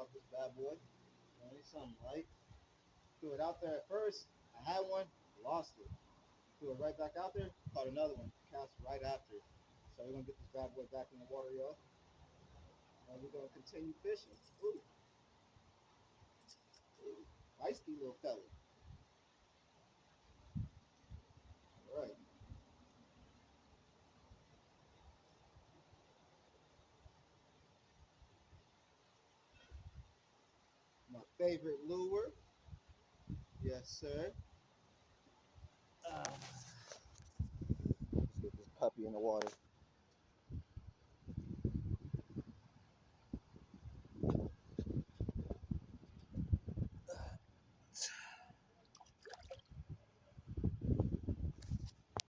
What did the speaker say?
off this bad boy. I need something light. Threw it out there at first. I had one, lost it. Threw it right back out there, caught another one, cast right after. So we're gonna get this bad boy back in the water, y'all. And we're gonna continue fishing. Ooh, ooh, feisty little fella. All right. My favorite lure. Yes, sir. Let's get this puppy in the water.